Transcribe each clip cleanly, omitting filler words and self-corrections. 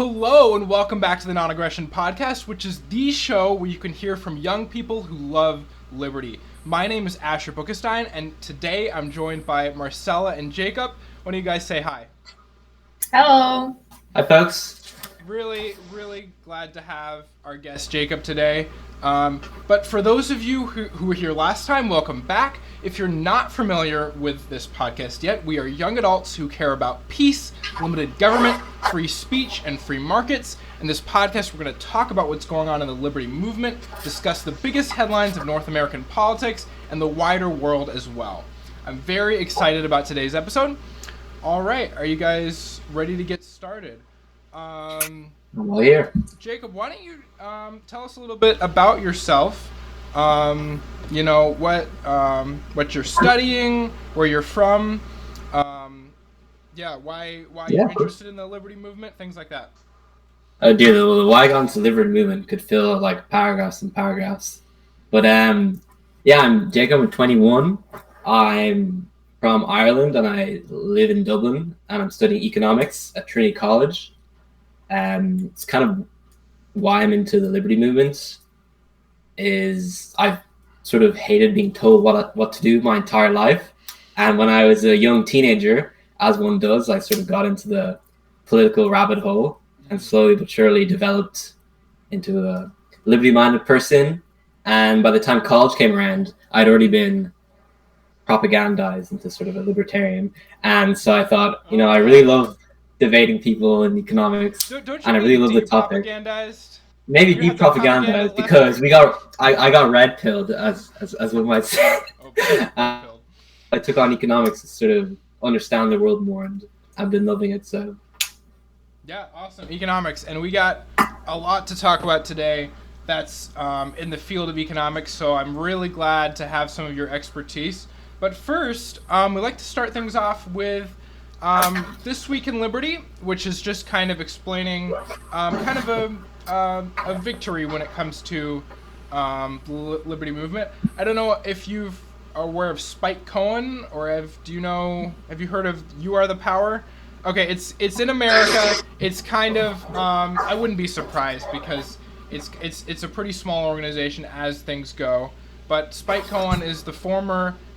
Hello and welcome back to the Non-Aggression Podcast, which is the show where you can hear from young people who love liberty. My name is Asher Bookestein, and today I'm joined by Marcella and Jacob. Why don't you guys say hi? Hello. Hi, folks. Really glad to have our guest Jacob today. But for those of you who were here last time, welcome back. If you're not familiar with this podcast yet, we are young adults who care about peace, limited government, free speech, and free markets. In this podcast, we're going to talk about what's going on in the liberty movement, discuss the biggest headlines of North American politics, and the wider world as well. I'm very excited about today's episode. All right, are you guys ready to get started? I'm all here. Jacob, why don't you tell us a little bit about yourself? What you're studying, where you're from. Why you're interested in the liberty movement, things like that. Oh, dude, the why I got into the liberty movement could fill like paragraphs and paragraphs. But I'm Jacob. I'm 21. I'm from Ireland and I live in Dublin and I'm studying economics at Trinity College. It's kind of why I'm into the liberty movement is I've sort of hated being told what to do my entire life. And when I was a young teenager, as one does, I sort of got into the political rabbit hole and slowly but surely developed into a liberty-minded person. And by the time college came around, I'd already been propagandized into sort of a libertarian. And so I thought, I really love debating people in economics, and I really love the topic. Maybe You have deep to propagandized propaganda because I got red pilled, as one might say. Oh, I took on economics to sort of understand the world more, and I've been loving it. So yeah, awesome economics, and we got a lot to talk about today. That's in the field of economics, so I'm really glad to have some of your expertise. But first, we like to start things off with This Week in Liberty, which is just kind of explaining kind of a victory when it comes to the liberty movement. I don't know if you're aware of Spike Cohen, or have you heard of You Are the Power? Okay, it's in America. It's kind of I wouldn't be surprised because it's a pretty small organization as things go. But Spike Cohen is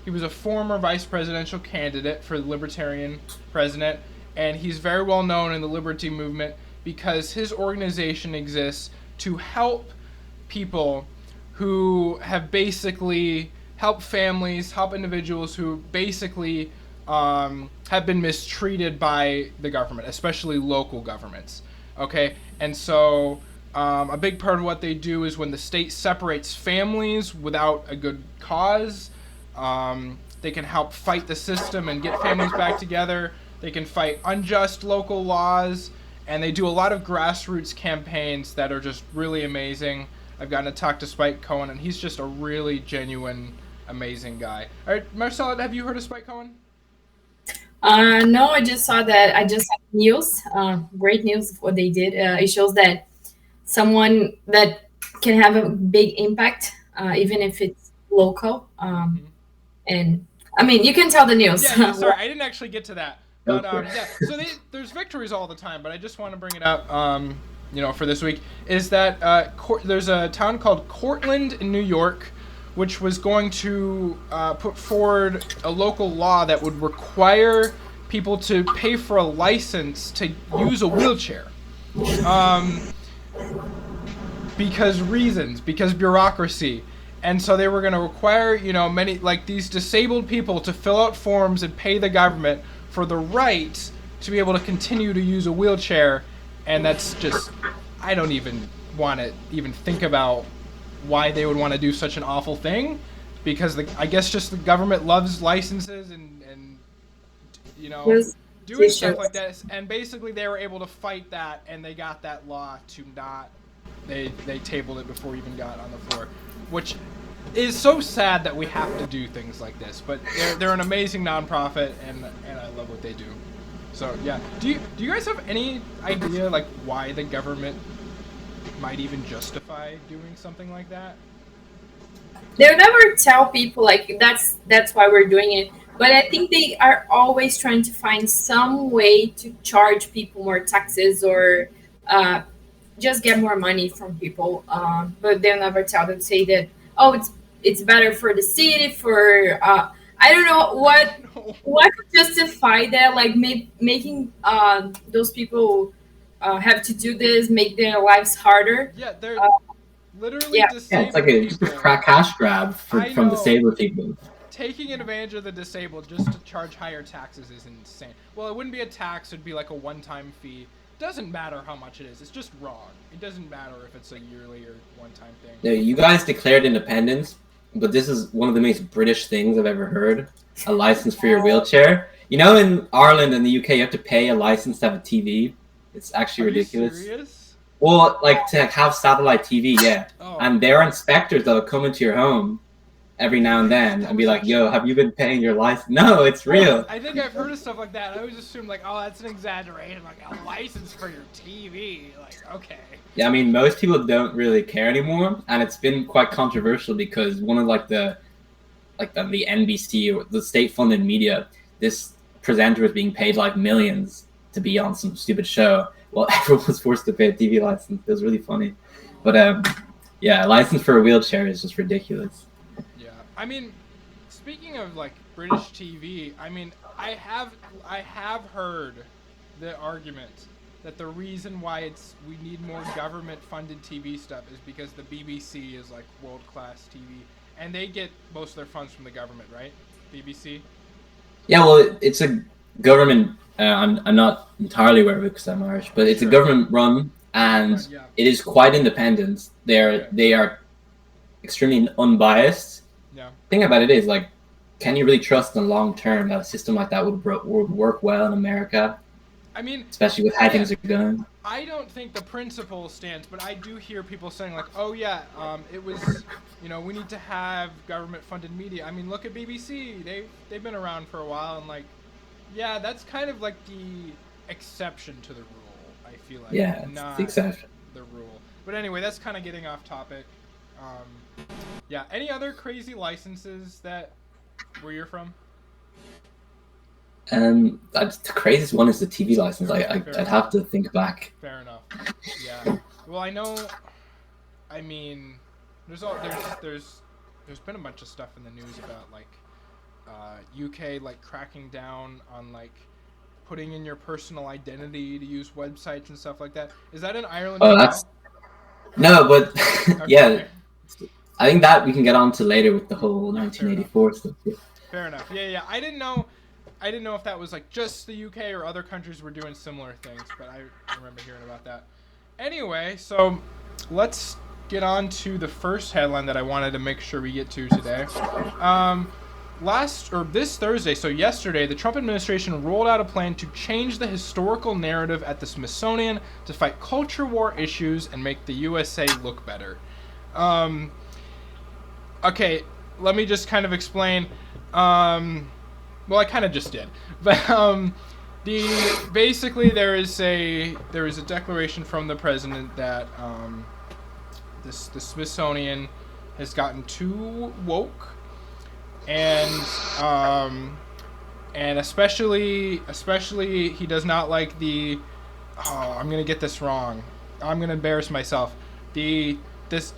he was a former vice presidential candidate for the Libertarian president, and he's very well known in the liberty movement because his organization exists to help people who have basically help families, help individuals who basically have been mistreated by the government, especially local governments. Okay, and so a big part of what they do is when the state separates families without a good cause, they can help fight the system and get families back together. They can fight unjust local laws, and they do a lot of grassroots campaigns that are just really amazing. I've gotten to talk to Spike Cohen, and he's just a really genuine, amazing guy. All right, Marcella, have you heard of Spike Cohen? No, I just saw that. I just had news. Great news of what they did. It shows that someone that can have a big impact, even if it's local. And I mean, you can tell the news. Yeah, sorry, I didn't actually get to that. But so there's victories all the time, but I just want to bring it up, for this week, is that there's a town called Cortland in New York, which was going to put forward a local law that would require people to pay for a license to use a wheelchair. Because bureaucracy. And so they were going to require, many, like these disabled people to fill out forms and pay the government for the right to be able to continue to use a wheelchair. And that's just, I don't even want to even think about why they would want to do such an awful thing. Because I guess just the government loves licenses and doing stuff like that. And basically they were able to fight that, and they got that law to not, they tabled it before we even got on the floor. Which is so sad that we have to do things like this, but they're an amazing nonprofit, and I love what they do. So yeah, do you guys have any idea like why the government might even justify doing something like that? They'll never tell people like that's why we're doing it, but I think they are always trying to find some way to charge people more taxes or uh, just get more money from people, but they'll never tell them, say that, oh, it's better for the city, for I don't know what could justify that, like making those people have to do this, make their lives harder. Yeah, they're uh, literally yeah. Yeah, it's like disabled just a people cash grab I from know. disabled people. taking advantage of the disabled just to charge higher taxes is insane. Well, it wouldn't be a tax, it'd be like a one-time fee. Doesn't matter how much it is. It's just wrong. It doesn't matter if it's a yearly or one-time thing. No, you guys declared independence, but this is one of the most British things I've ever heard. A license for your wheelchair. You know, in Ireland and the UK, you have to pay a license to have a TV. It's actually Are ridiculous. you serious? Well, like to have satellite TV, yeah. Oh. And there are inspectors that'll come into your home every now and then and be like, "Yo, have you been paying your license?" No, it's real. I think I've heard of stuff like that. I always assume like, oh, that's an exaggeration, like a license for your TV. Like, okay. Yeah, I mean, most people don't really care anymore, and it's been quite controversial because one of the NBC or the state-funded media, this presenter was being paid like millions to be on some stupid show. Well, everyone was forced to pay a TV license. It was really funny, but yeah, a license for a wheelchair is just ridiculous. Yeah. I mean, speaking of like British TV, I mean, I have heard the argument that the reason why we need more government-funded TV stuff is because the BBC is like world-class TV, and they get most of their funds from the government, right? BBC. Yeah, well, it's a government. I'm not entirely aware of it because I'm Irish, but it's a government run, and Yeah. it is quite independent. They are extremely unbiased. Yeah. Thing about it is, like, can you really trust in the long term that a system like that would work well in America, I mean, especially with how things are going? I don't think the principle stands, but I do hear people saying like, "Oh yeah, it was, we need to have government-funded media." I mean, look at BBC; they've been around for a while, and like, yeah, that's kind of like the exception to the rule. I feel like, Yeah, it's not the exception. the rule. But anyway, that's kind of getting off topic. Yeah, any other crazy licenses where you're from? The craziest one is the TV license. I'd have to think back. Fair enough. Yeah. Well, I know. I mean, there's been a bunch of stuff in the news about like UK like cracking down on like putting in your personal identity to use websites and stuff like that. Is that in Ireland? Oh, as that's no, but well? yeah, Okay. I think that we can get on to later with the whole 1984 stuff. Yeah. Fair enough. Yeah. I didn't know if that was like just the UK or other countries were doing similar things, but I remember hearing about that. Anyway, so let's get on to the first headline that I wanted to make sure we get to today. This Thursday, so yesterday, the Trump administration rolled out a plan to change the historical narrative at the Smithsonian to fight culture war issues and make the USA look better. Okay, let me just kind of explain. Well, I kind of just did, but basically there is a declaration from the president that the Smithsonian has gotten too woke, and especially he does not like the I'm gonna get this wrong. I'm gonna embarrass myself. This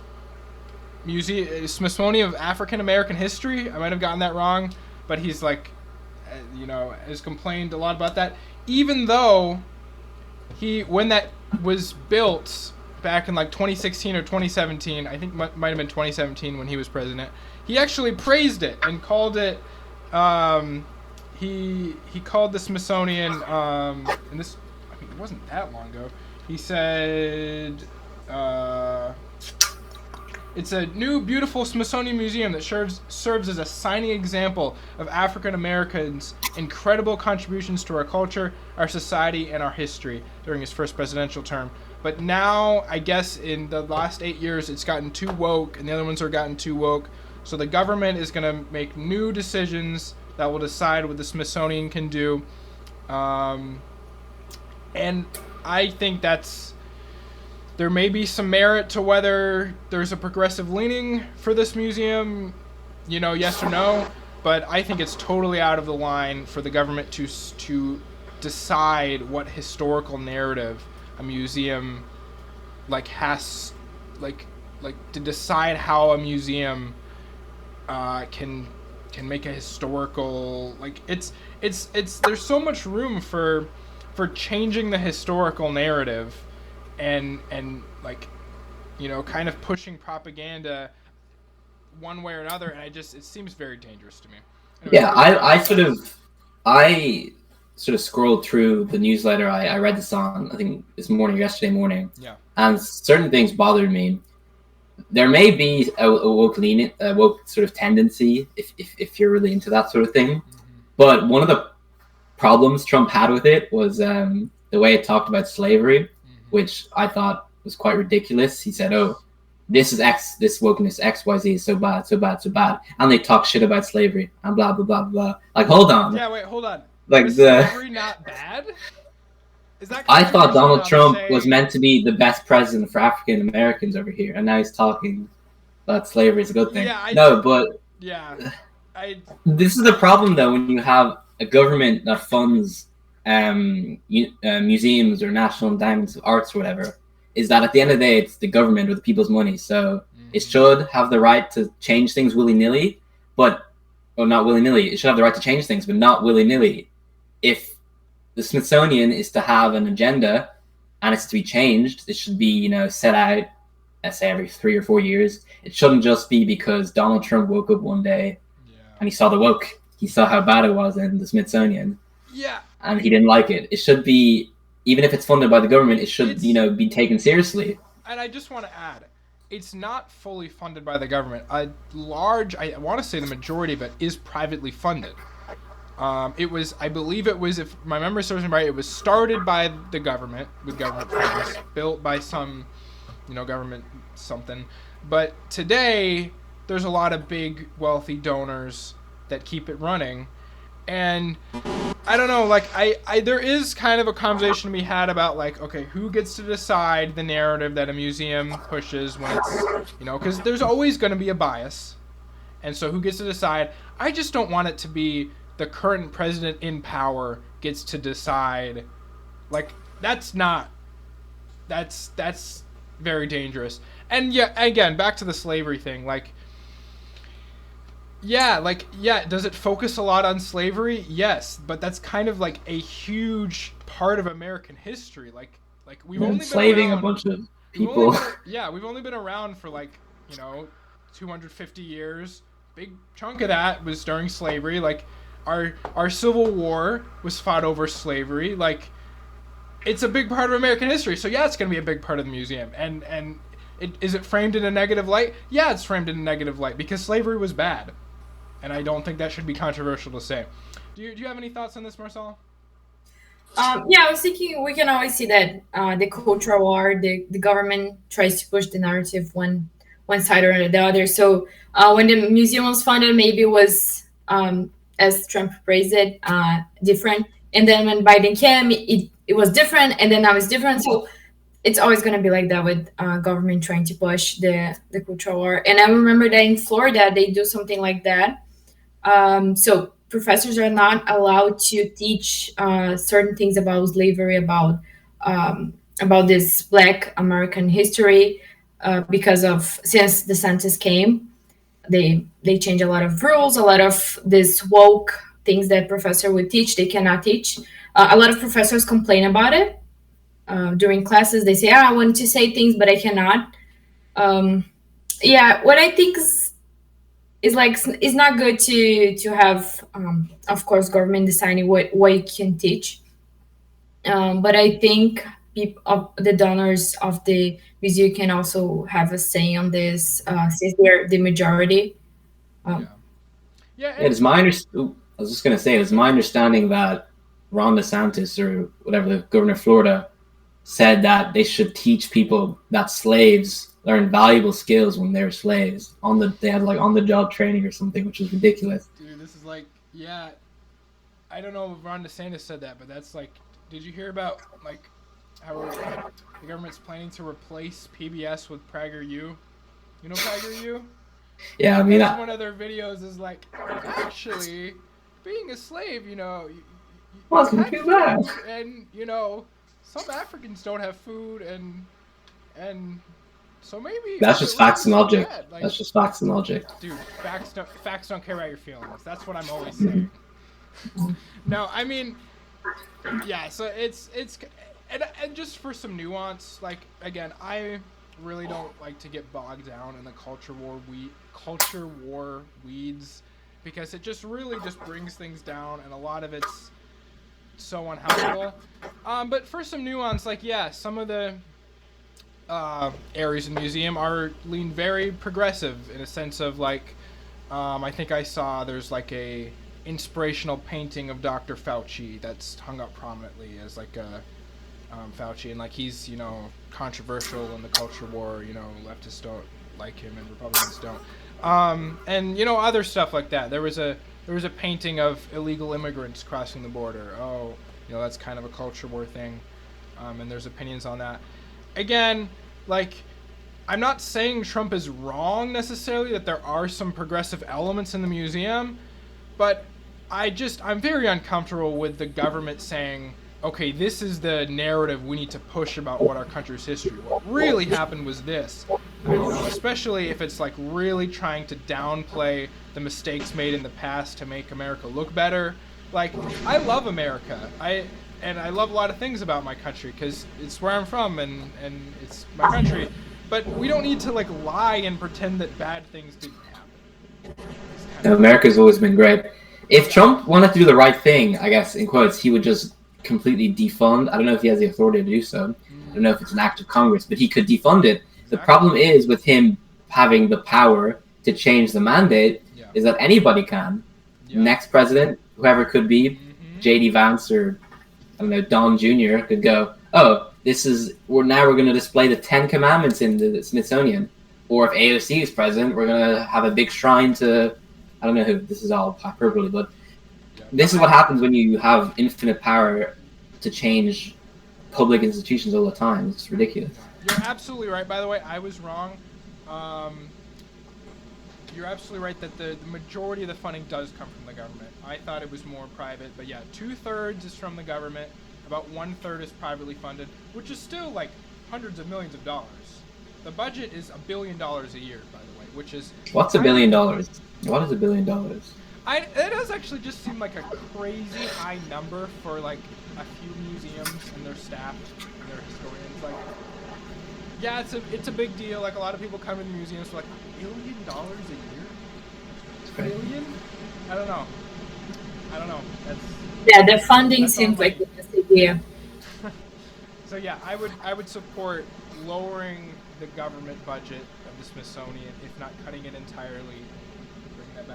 museum, Smithsonian of African American History. I might have gotten that wrong, but he's like, has complained a lot about that. Even though when that was built back in like 2016 or 2017, I think might have been 2017 when he was president, he actually praised it and called it. He called the Smithsonian, and this, I mean, it wasn't that long ago. He said. It's a new, beautiful Smithsonian museum that serves as a shining example of African Americans' incredible contributions to our culture, our society, and our history during his first presidential term. But now, I guess in the last 8 years, it's gotten too woke, and the other ones are gotten too woke. So the government is going to make new decisions that will decide what the Smithsonian can do. And I think there may be some merit to whether there's a progressive leaning for this museum, yes or no, but I think it's totally out of the line for the government to decide what historical narrative a museum like has like to decide how a museum can make a historical, like it's there's so much room for changing the historical narrative and like, you know, kind of pushing propaganda one way or another, and it seems very dangerous to me. Anyway, Yeah, I sort of scrolled through the newsletter. I read this on, I think this morning, yesterday morning. Yeah. And certain things bothered me. There may be a woke sort of tendency if you're really into that sort of thing. Mm-hmm. But one of the problems Trump had with it was the way it talked about slavery, mm-hmm. which I thought was quite ridiculous. He said, "Oh, this wokeness XYZ is so bad, so bad, so bad," and they talk shit about slavery and blah blah blah blah. Like, hold on. Yeah, wait, hold on. Like, is slavery not bad? Is that? I thought Donald Trump was meant to be the best president for African Americans over here, and now he's talking that slavery is a good thing. Yeah, but yeah, this is the problem though when you have a government that funds museums or national endowments of arts or whatever, is that at the end of the day it's the government with the people's money, so it should have the right to change things willy-nilly, not willy-nilly. It should have the right to change things, but not willy-nilly. If the Smithsonian is to have an agenda and it's to be changed, it should be, you know, set out, let's say every 3 or 4 years. It shouldn't just be because Donald Trump woke up one day and he saw the woke. He saw how bad it was in the Smithsonian. Yeah. And he didn't like it. It should be, even if it's funded by the government, it should, be taken seriously. And I just want to add, it's not fully funded by the government. I want to say the majority of it is privately funded. I believe it was, if my memory serves me right, it was started by the government, with government funds, built by some, government something. But today, there's a lot of big, wealthy donors that keep it running. And I don't know, like, there is kind of a conversation to be had about, like, okay, who gets to decide the narrative that a museum pushes when it's, because there's always going to be a bias. And so who gets to decide? I just don't want it to be the current president in power gets to decide. Like, that's very dangerous. And yeah, again, back to the slavery thing, does it focus a lot on slavery? Yes, but that's kind of like a huge part of American history. Like we've only been enslaving around, a bunch of people. We've only been around for 250 years. Big chunk of that was during slavery. Like our Civil War was fought over slavery. Like, it's a big part of American history. So yeah, it's going to be a big part of the museum. And is it framed in a negative light? Yeah, it's framed in a negative light because slavery was bad. And I don't think that should be controversial to say. Do you have any thoughts on this, Marcel? I was thinking we can always see that the cultural war, the government tries to push the narrative one side or the other. So when the museum was funded, maybe it was, as Trump praised it, different. And then when Biden came, it was different, and then now it's different. So it's always going to be like that with government trying to push the cultural war. And I remember that in Florida, they do something like that. So professors are not allowed to teach certain things about slavery, about this Black American history, because since the census came, they change a lot of rules, a lot of this woke things that professor would teach, they cannot teach. A lot of professors complain about it during classes. They say, I want to say things, but I cannot. What I think is not good to have, of course, government deciding what you can teach. But I think the donors of the museum can also have a say on this, since they're the majority. It's my I was just going to say, it's my understanding that Ron DeSantis, or whatever, the governor of Florida, said that they should teach people that slaves learn valuable skills when they're slaves. They had on the job training or something, which is ridiculous. Dude, this is I don't know if Ron DeSantis said that, but that's did you hear about how the government's planning to replace PBS with PragerU? You know PragerU? Yeah, I mean, one of their videos is actually being a slave, wasn't too bad. And some Africans don't have food, and so maybe That's just facts and logic. Like, That's just facts and logic. dude, facts don't care about your feelings. That's what I'm always saying. No, I mean, yeah. So it's and just for some nuance, like again, I really don't like to get bogged down in the culture war weeds, because it just really just brings things down, and a lot of it's so unhelpful. But for some nuance, like yeah, some of the areas in the museum lean very progressive in a sense of like, I think I saw there's like a inspirational painting of Dr. Fauci that's hung up prominently as like a Fauci, and like he's, you know, controversial in the culture war, you know, leftists don't like him and Republicans don't, and you know, other stuff like that. There was a painting of illegal immigrants crossing the border. Oh, you know, that's kind of a culture war thing, and there's opinions on that. Again, like, I'm not saying Trump is wrong necessarily, that there are some progressive elements in the museum, but I'm very uncomfortable with the government saying, okay, this is the narrative we need to push about what our country's history. What really happened was this. You know, especially if it's like really trying to downplay the mistakes made in the past to make America look better. Like, I love America. I love a lot of things about my country because it's where I'm from and it's my country. But we don't need to like lie and pretend that bad things didn't happen. America's always been great. If Trump wanted to do the right thing, I guess in quotes, he would just completely defund. I don't know if he has the authority to do so. I don't know if it's an act of Congress, but he could defund it. Exactly. The problem is with him having the power to change the mandate is that anybody can. Next president, whoever it could be, J.D. Vance or I don't know, Don Jr. could go, oh, we're going to display the 10 Commandments in the Smithsonian. Or if AOC is president, we're going to have a big shrine to, I don't know who, this is all hyperbole, but this is what happens when you have infinite power to change public institutions all the time. It's ridiculous. You're absolutely right. By the way, I was wrong. You're absolutely right that the majority of the funding does come from the government. I thought it was more private, but yeah, 2/3 is from the government. About 1/3 is privately funded, which is still like hundreds of millions of dollars. The budget is $1 billion a year, by the way, which is... What's $1 billion? What is $1 billion? It does actually just seem like a crazy high number for like a few museums and their staff and their historians. Like, yeah, it's a big deal. Like a lot of people come to the museums for like $1 billion a year. $1 billion? I don't know. The funding seems like the best idea. So yeah, I would support lowering the government budget of the Smithsonian, if not cutting it entirely.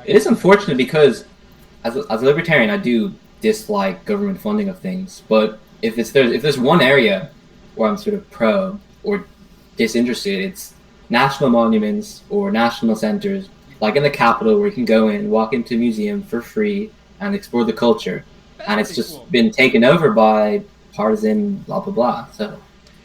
It is unfortunate because, as a libertarian, I do dislike government funding of things. But if there's one area where I'm sort of pro or disinterested, it's national monuments or national centers, like in the Capitol, where you can go in, walk into a museum for free, and explore the culture. And it's just been taken over by partisan blah blah blah. So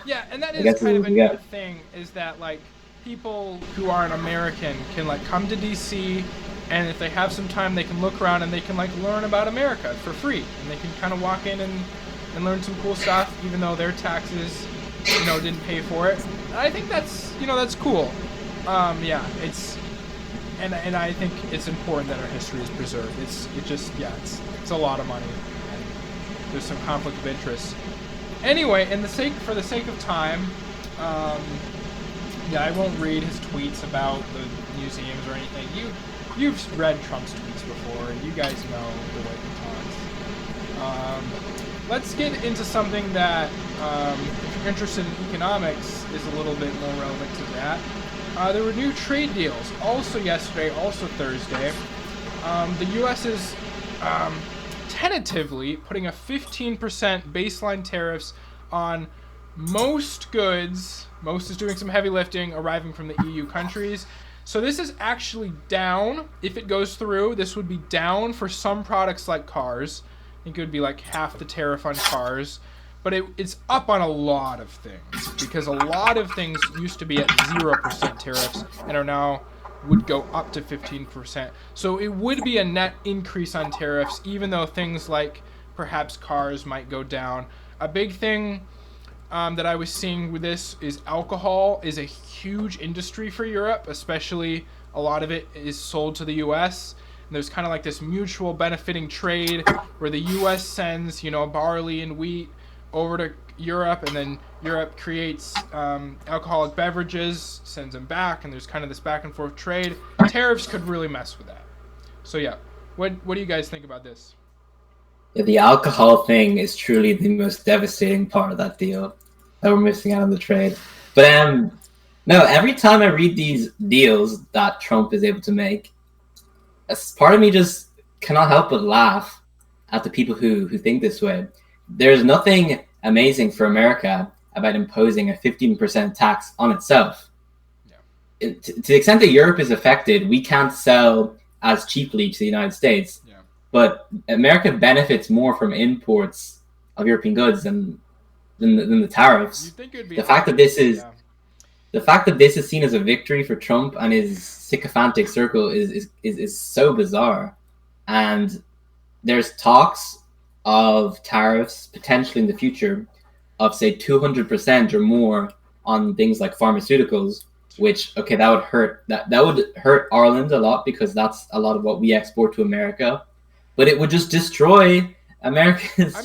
yeah, and that is kind of a neat thing, is that like people who aren't American can like come to DC, and if they have some time, they can look around and they can like learn about America for free, and they can kind of walk in and learn some cool stuff, even though their taxes, you know, didn't pay for it. And I think that's, you know, that's cool. Yeah, it's I think it's important that our history is preserved. It's a lot of money, and there's some conflict of interest. Anyway, for the sake of time, yeah, I won't read his tweets about the museums or anything. You've read Trump's tweets before, and you guys know the way he talks. Let's get into something that, if you're interested in economics, is a little bit more relevant to that. There were new trade deals, also yesterday, also Thursday. The U.S. is tentatively putting a 15% baseline tariffs on most goods. Most is doing some heavy lifting, arriving from the EU countries. So this is actually down. If it goes through, this would be down for some products like cars. I think it would be like half the tariff on cars. But it's up on a lot of things, because a lot of things used to be at 0% tariffs and are now would go up to 15%. So it would be a net increase on tariffs, even though things like perhaps cars might go down. A big thing that I was seeing with this is alcohol is a huge industry for Europe, especially a lot of it is sold to the U.S. And there's kind of like this mutual benefiting trade where the U.S. sends, barley and wheat over to Europe, and then Europe creates alcoholic beverages, sends them back, and there's kind of this back and forth trade. Tariffs could really mess with that. So yeah, what do you guys think about this? Yeah, the alcohol thing is truly the most devastating part of that deal that we're missing out on the trade. But no, every time I read these deals that Trump is able to make, a part of me just cannot help but laugh at the people who think this way. There's nothing amazing for America about imposing a 15% tax on itself. Yeah. To the extent that Europe is affected, we can't sell as cheaply to the United States. Yeah. But America benefits more from imports of European goods than the tariffs. You'd think it'd be the fact that this is seen as a victory for Trump and his sycophantic circle is so bizarre. And there's talks of tariffs potentially in the future of say 200% or more on things like pharmaceuticals, which that would hurt Ireland a lot because that's a lot of what we export to America, but it would just destroy America's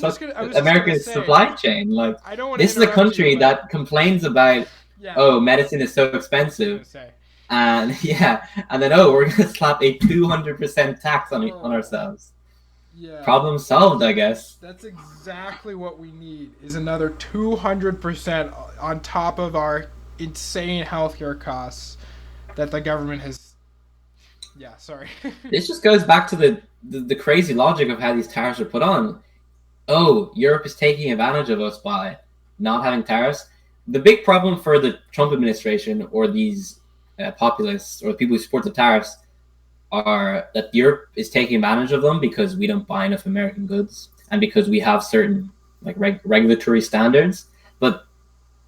supply chain. Like, this is a country that complains about medicine is so expensive, and then we're gonna slap a 200% tax on ourselves. Yeah. Problem solved, I guess. That's exactly what we need, is another 200% on top of our insane healthcare costs that the government has. Yeah, sorry. This just goes back to the crazy logic of how these tariffs are put on. Oh, Europe is taking advantage of us by not having tariffs. The big problem for the Trump administration or these populists or people who support the tariffs are that Europe is taking advantage of them because we don't buy enough American goods and because we have certain regulatory standards. But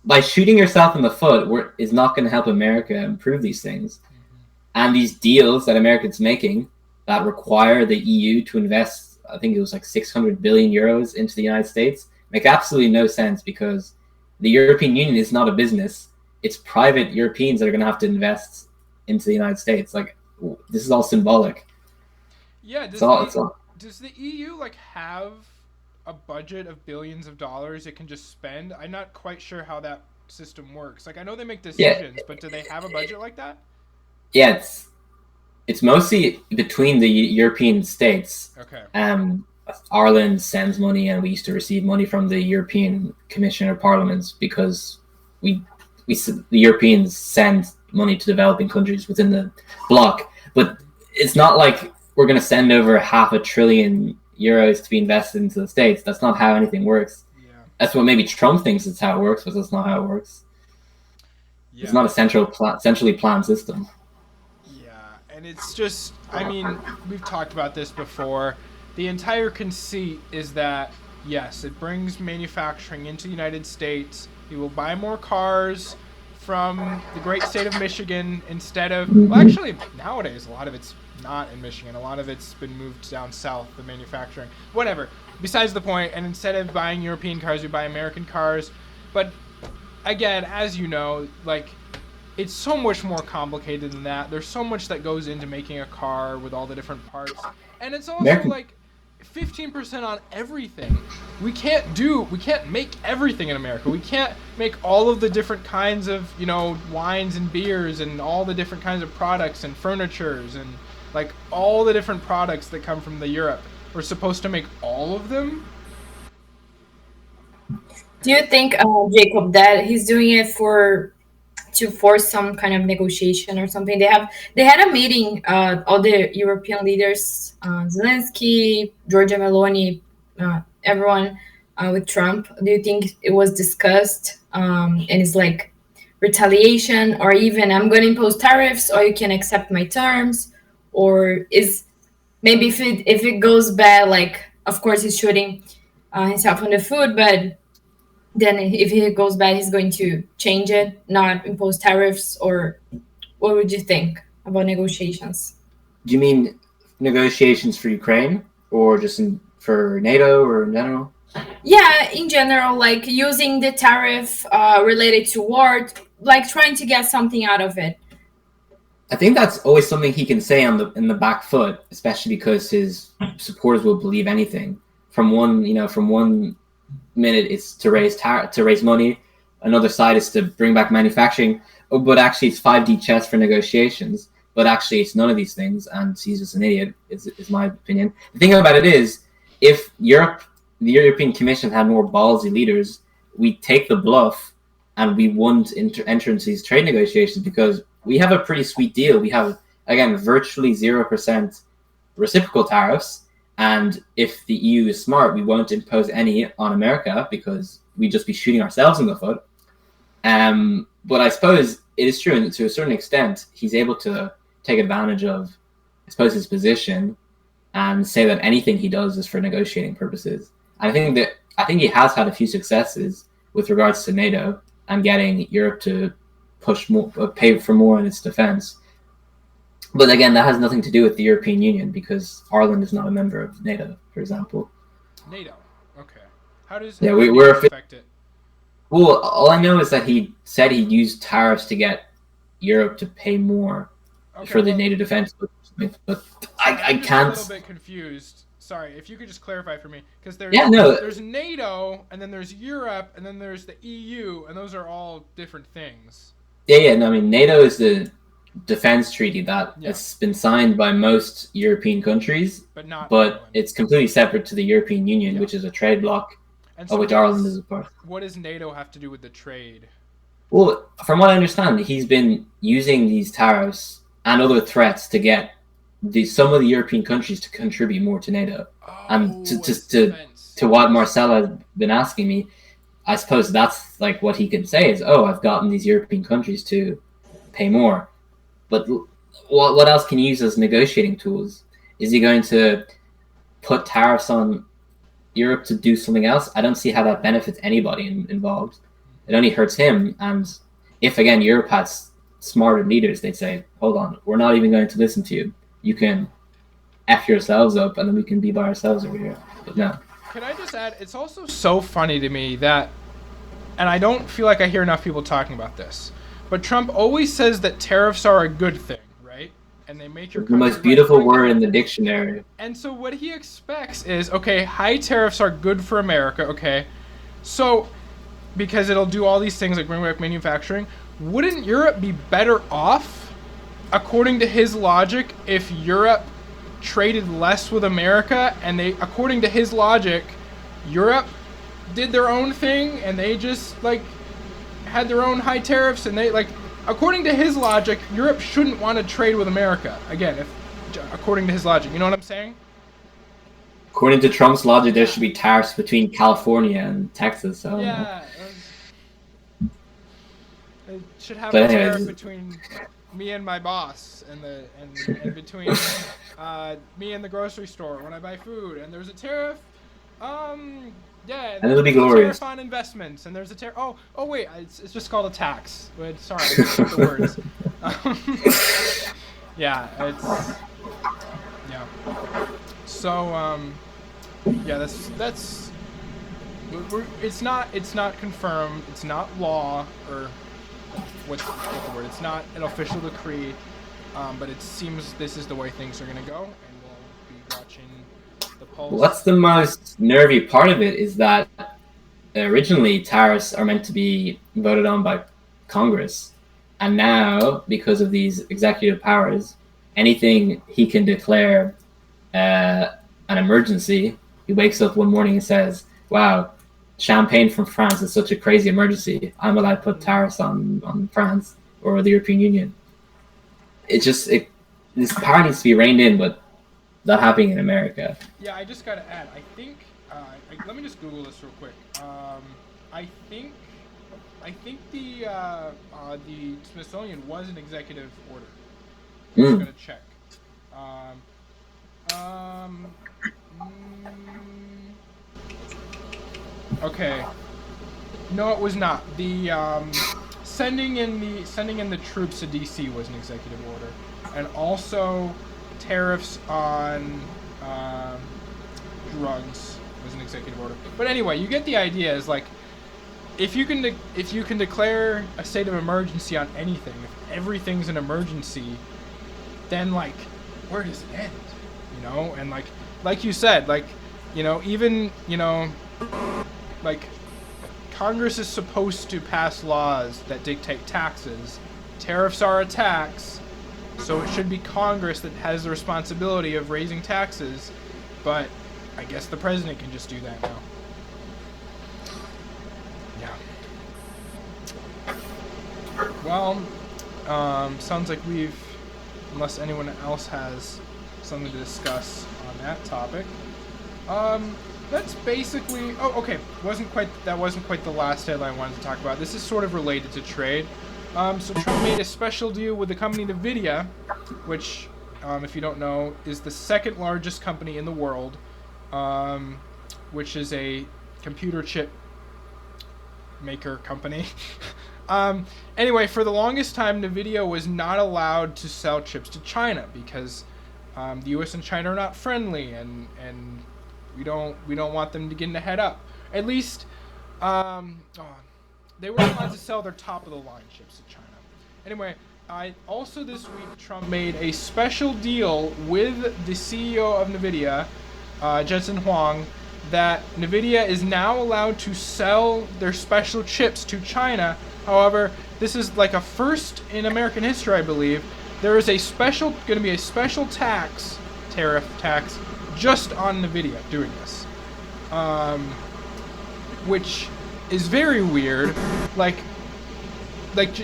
by shooting yourself in the foot is not going to help America improve these things. Mm-hmm. And these deals that America's making that require the EU to invest, I think it was like 600 billion euros into the United States, make absolutely no sense because the European Union is not a business. It's private Europeans that are going to have to invest into the United States. Like, this is all symbolic. Yeah, does the EU have a budget of billions of dollars it can just spend? I'm not quite sure how that system works. I know they make decisions, but do they have a budget like that? Yeah, it's mostly between the European states. Okay. Ireland sends money, and we used to receive money from the European Commission or Parliaments because the Europeans send money to developing countries within the bloc. But it's not like we're going to send over $500 billion euros to be invested into the States. That's not how anything works. Yeah. That's what maybe Trump thinks it's how it works, but that's not how it works. Yeah. It's not a centrally planned system. Yeah, and it's just, we've talked about this before. The entire conceit is that, yes, it brings manufacturing into the United States. We will buy more cars from the great state of Michigan instead of, well, actually, nowadays, a lot of it's not in Michigan. A lot of it's been moved down south, the manufacturing. Whatever. Besides the point, and instead of buying European cars, we buy American cars. But, again, as you know, it's so much more complicated than that. There's so much that goes into making a car with all the different parts. And it's also, 15% on everything. We can't make everything in America. We can't make all of the different kinds of, wines and beers and all the different kinds of products and furnitures and all the different products that come from the Europe. We're supposed to make all of them. Do you think, Jacob, that he's doing it to force some kind of negotiation or something? They had a meeting, all the European leaders, Zelensky, Giorgia Meloni, everyone with Trump. Do you think it was discussed and it's retaliation, or even I'm going to impose tariffs, or you can accept my terms, or is maybe if it goes bad, of course he's shooting himself on the foot, but then if it goes bad, he's going to change it, not impose tariffs? Or what would you think about negotiations? Do you mean negotiations for Ukraine or just for NATO or in general? Yeah, in general, like using the tariff related to war, like trying to get something out of it. I think that's always something he can say on the in the back foot, especially because his supporters will believe anything. From one minute it's to raise money, another side is to bring back manufacturing, but actually it's 5D chess for negotiations. But actually it's none of these things, and he's just an idiot. Is my opinion. The thing about it is, if the European Commission had more ballsy leaders, we take the bluff and we won't enter into these trade negotiations because we have a pretty sweet deal. We have, again, virtually 0% reciprocal tariffs. And if the EU is smart, we won't impose any on America because we'd just be shooting ourselves in the foot. But I suppose it is true, and to a certain extent, he's able to take advantage of, I suppose, his position and say that anything he does is for negotiating purposes. I think he has had a few successes with regards to NATO and getting Europe to push more, pay for more in its defense. But again, that has nothing to do with the European Union because Ireland is not a member of NATO, for example. NATO. Okay. How does we're affect it? Well, all I know is that he said he used tariffs to get Europe to pay more for the NATO defense. But I can't. I'm a little bit confused. Sorry, if you could just clarify for me, because there's NATO, and then there's Europe, and then there's the EU, and those are all different things. Yeah. No, I mean, NATO is the defense treaty that has been signed by most European countries, but it's completely separate to the European Union, which is a trade bloc, of which Ireland is a part. What does NATO have to do with the trade? Well, from what I understand, he's been using these tariffs and other threats to get some of the European countries to contribute more to NATO. And to what Marcella has been asking me, I suppose that's like what he can say is, I've gotten these European countries to pay more. But what else can he use as negotiating tools? Is he going to put tariffs on Europe to do something else? I don't see how that benefits anybody involved. It only hurts him. And if, again, Europe has smarter leaders, they'd say, hold on, we're not even going to listen to you. You can F yourselves up, and then we can be by ourselves over here. But no. Can I just add, it's also so funny to me that, and I don't feel like I hear enough people talking about this, but Trump always says that tariffs are a good thing, right? And they make your the most beautiful word in the dictionary. And so what he expects is, okay, high tariffs are good for America, okay? So, because it'll do all these things like bring back manufacturing, wouldn't Europe be better off, according to his logic, if Europe traded less with America and according to his logic, Europe did their own thing and they just had their own high tariffs and they according to his logic, Europe shouldn't want to trade with America. Again, according to his logic, you know what I'm saying? According to Trump's logic, there should be tariffs between California and Texas. So yeah, it should have a tariff between me and my boss, and between me and the grocery store when I buy food, and there's a tariff. Yeah, and it'll be glorious. Tariff on investments, and there's a tariff. Oh wait, it's just called a tax. But sorry, I just the words. Yeah, So that's. It's not confirmed. It's not law or what's the word? It's not an official decree, but it seems this is the way things are going to go, and we'll be watching the polls. What's the most nervy part of it is that originally tariffs are meant to be voted on by Congress, and now because of these executive powers, anything he can declare an emergency. He wakes up one morning and says, "Wow, champagne from France is such a crazy emergency. I'm allowed to put tariffs on France or the European Union." This power needs to be reined in, but not happening in America. Yeah, I just gotta add. I think. Let me just Google this real quick. I think the Smithsonian was an executive order. I'm just gonna check. Okay. No, it was not. The sending in the troops to DC was an executive order, and also tariffs on drugs was an executive order. But anyway, you get the idea. Is like, if you can declare a state of emergency on anything, if everything's an emergency, then like, where does it end? You know, and like you said, like, you know, even, you know, like, Congress is supposed to pass laws that dictate taxes. Tariffs are a tax, so it should be Congress that has the responsibility of raising taxes, but I guess the president can just do that now. Yeah. Well, sounds like we've, unless anyone else has something to discuss on that topic. That's basically. Oh, okay. That wasn't quite the last headline I wanted to talk about. This is sort of related to trade. So Trump made a special deal with the company Nvidia, which, if you don't know, is the second largest company in the world, which is a computer chip maker company. Anyway, for the longest time, Nvidia was not allowed to sell chips to China because the U.S. and China are not friendly, and we don't want them to get head up. At least, they were allowed to sell their top of the line chips to China. Anyway, also this week Trump made a special deal with the CEO of Nvidia, Jensen Huang, that Nvidia is now allowed to sell their special chips to China. However, this is like a first in American history, I believe. There is going to be a special tariff tax, just on Nvidia doing this, which is very weird. Like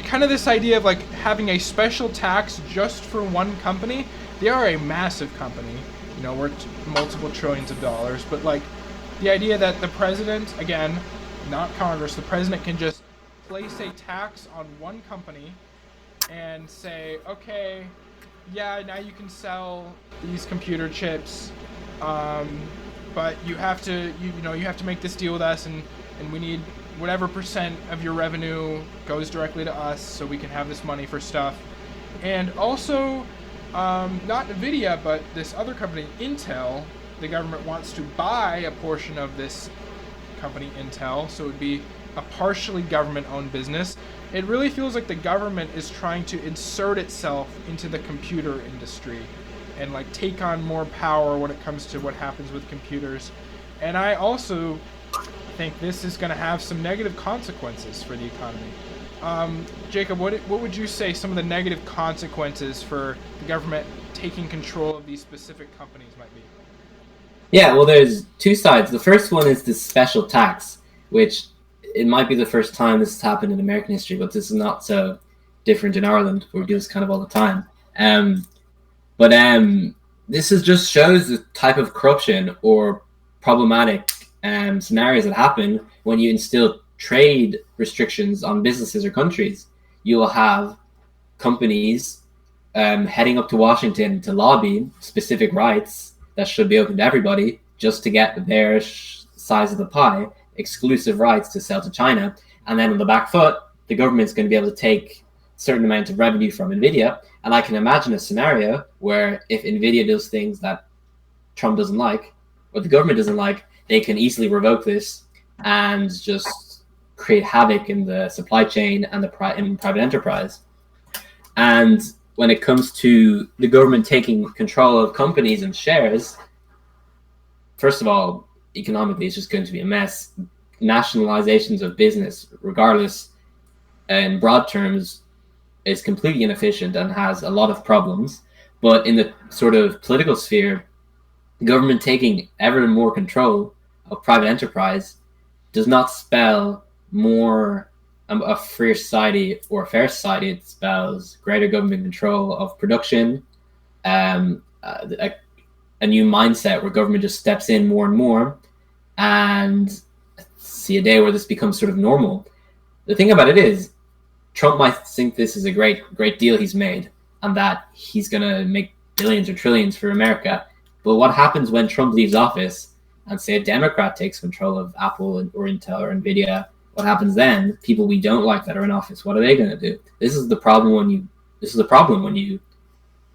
kind of this idea of like having a special tax just for one company. They are a massive company, you know, worth multiple trillions of dollars. But like the idea that the president, again, not Congress, the president can just place a tax on one company and say, okay, yeah, now you can sell these computer chips, but you have to, you have to make this deal with us, and we need whatever percent of your revenue goes directly to us so we can have this money for stuff. And also, not Nvidia, but this other company, Intel, the government wants to buy a portion of this company, Intel, so it would be a partially government-owned business. It really feels like the government is trying to insert itself into the computer industry and like take on more power when it comes to what happens with computers. And I also think this is going to have some negative consequences for the economy. Jacob, what would you say some of the negative consequences for the government taking control of these specific companies might be? Yeah, well, there's two sides. The first one is this special tax, which it might be the first time this has happened in American history, but this is not so different in Ireland, where we do this kind of all the time. But this just shows the type of corruption or problematic scenarios that happen when you instill trade restrictions on businesses or countries. You will have companies heading up to Washington to lobby specific rights that should be open to everybody just to get their size of the pie, exclusive rights to sell to China. And then on the back foot, the government's going to be able to take a certain amount of revenue from Nvidia. And I can imagine a scenario where if Nvidia does things that Trump doesn't like, or the government doesn't like, they can easily revoke this and just create havoc in the supply chain and in private enterprise. And when it comes to the government taking control of companies and shares, first of all, economically, it's just going to be a mess. Nationalizations of business, regardless, in broad terms, is completely inefficient and has a lot of problems. But in the sort of political sphere, government taking ever more control of private enterprise does not spell more a freer society or a fair society. It spells greater government control of production, a new mindset where government just steps in more and more, and see a day where this becomes sort of normal. The thing about it is, Trump might think this is a great deal he's made, and that he's going to make billions or trillions for America. But what happens when Trump leaves office and say a Democrat takes control of Apple or Intel or Nvidia? What happens then? People we don't like that are in office, what are they going to do? This is the problem when you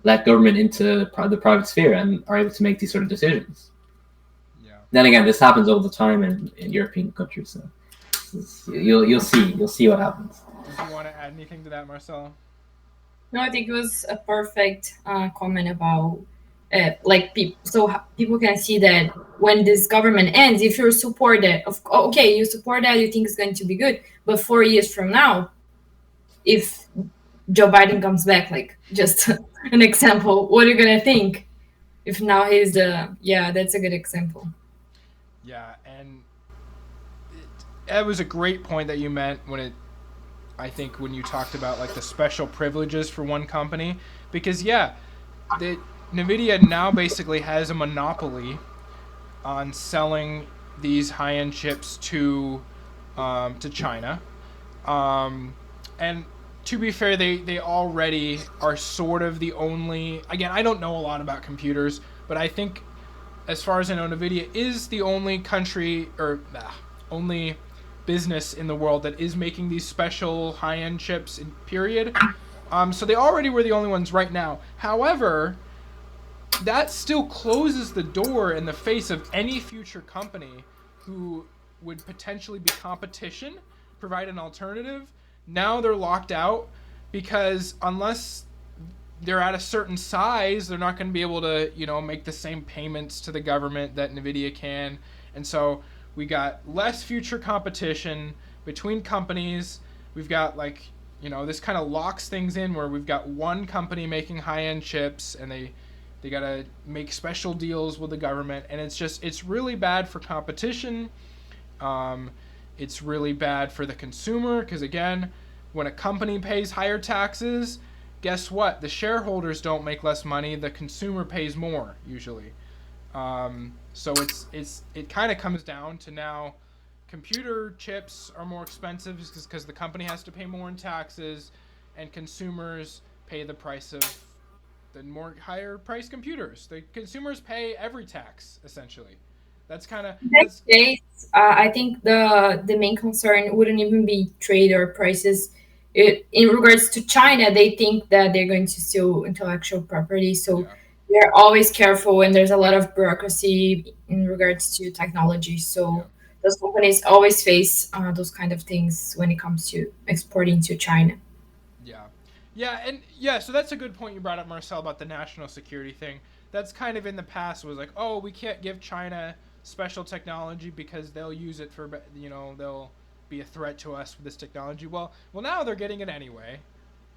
let government into the private sphere and are able to make these sort of decisions. Then again, this happens all the time in European countries. So you'll see what happens. Did you want to add anything to that, Marcelo? No, I think it was a perfect comment about people can see that when this government ends, if you support that, you support that, you think it's going to be good, but 4 years from now, if Joe Biden comes back, like just an example, what are you gonna think? If now he's that's a good example. Yeah, and it was a great point that you meant I think when you talked about like the special privileges for one company, because NVIDIA now basically has a monopoly on selling these high-end chips to China, and to be fair, they already are sort of the only. Again, I don't know a lot about computers, but I think, as far as I know, NVIDIA is the only country or only business in the world that is making these special high-end chips, period. So they already were the only ones right now. However, that still closes the door in the face of any future company who would potentially be competition, provide an alternative. Now they're locked out because unless they're at a certain size, they're not going to be able to, make the same payments to the government that NVIDIA can. And so we got less future competition between companies. We've got this kind of locks things in where we've got one company making high-end chips and they got to make special deals with the government. And it's really bad for competition. It's really bad for the consumer because, again, when a company pays higher taxes, guess what? The shareholders don't make less money. The consumer pays more usually. So it kind of comes down to now computer chips are more expensive because the company has to pay more in taxes, and consumers pay the price of the more higher priced computers. The consumers pay every tax essentially. That's kind of. In that case, I think the main concern wouldn't even be trade or prices. In regards to China, they think that they're going to steal intellectual property, so they're always careful, and there's a lot of bureaucracy in regards to technology. So those companies always face those kind of things when it comes to exporting to China. So that's a good point you brought up, Marcel, about the national security thing. That's kind of in the past was like, oh, we can't give China special technology because they'll use it for, they'll be a threat to us with this technology. Well, now they're getting it anyway.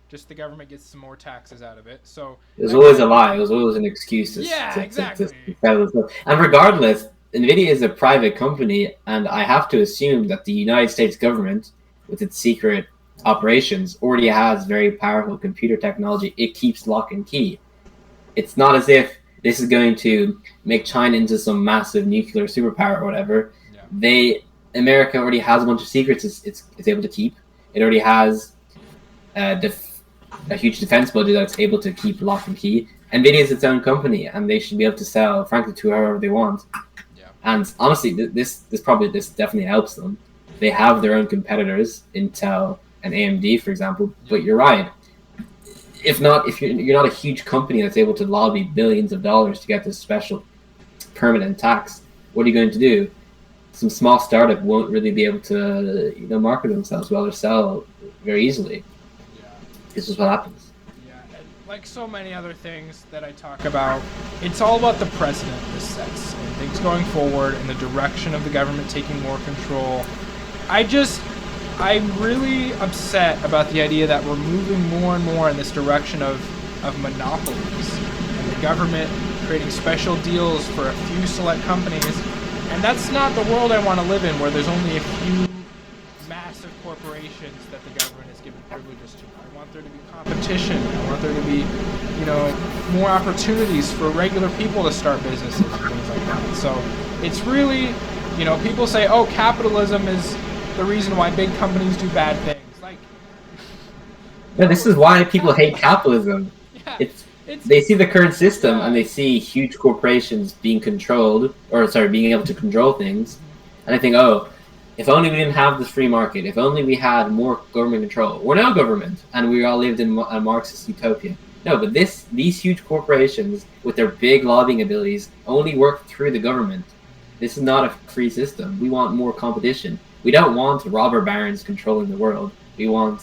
Just the government gets some more taxes out of it. So it was always a lie. It was always an excuse. Exactly. And regardless, NVIDIA is a private company, and I have to assume that the United States government, with its secret operations, already has very powerful computer technology. It keeps lock and key. It's not as if this is going to make China into some massive nuclear superpower or whatever. America already has a bunch of secrets it's able to keep. It already has a huge defense budget that's able to keep lock and key. NVIDIA is its own company, and they should be able to sell, frankly, to whoever they want. And honestly, this definitely helps them. They have their own competitors, Intel and AMD, for example. But you're right. If you're not a huge company that's able to lobby billions of dollars to get this special permanent tax, what are you going to do? Some small startup won't really be able to market themselves well or sell very easily. This is what happens. And like so many other things that I talk about, it's all about the precedent this sets and things going forward and the direction of the government taking more control. I'm really upset about the idea that we're moving more and more in this direction of monopolies and the government creating special deals for a few select companies. And that's not the world I want to live in, where there's only a few massive corporations that the government is giving privileges to. I want there to be competition. I want there to be, more opportunities for regular people to start businesses and things like that. So it's really, people say, oh, capitalism is the reason why big companies do bad things. This is why people hate capitalism. They see the current system and they see huge corporations being being able to control things, and I think, oh, if only we didn't have this free market, if only we had more government control. We're now government, and we all lived in a Marxist utopia. No, but these huge corporations with their big lobbying abilities only work through the government, This is not a free system. We want more competition. We don't want robber barons controlling the world. We want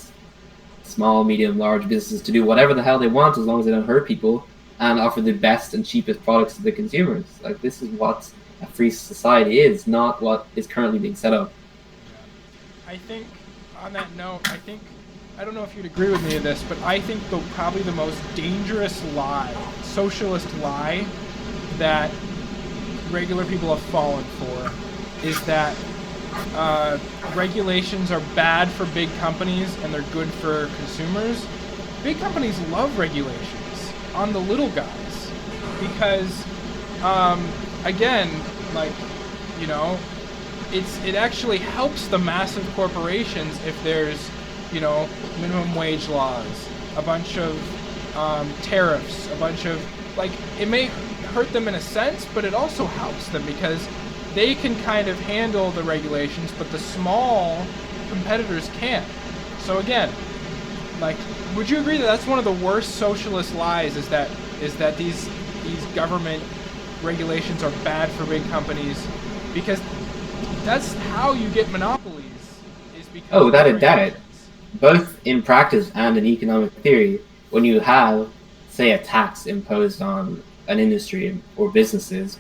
small, medium, large businesses to do whatever the hell they want as long as they don't hurt people and offer the best and cheapest products to the consumers. Like, this is what a free society is, not what is currently being set up. I think, on that note, I don't know if you'd agree with me of this, but I think probably the most dangerous lie, socialist lie, that regular people have fallen for is that regulations are bad for big companies and they're good for consumers. Big companies love regulations on the little guys because, again, like, you know, it actually helps the massive corporations if there's, you know, minimum wage laws, a bunch of tariffs, a bunch of, like, it may hurt them in a sense, but it also helps them because they can kind of handle the regulations, but the small competitors can't. So again, like, would you agree that that's one of the worst socialist lies, is that these government regulations are bad for big companies? Because that's how you get monopolies, is because Oh, without a doubt. Both in practice and in economic theory, when you have, say, a tax imposed on an industry or businesses,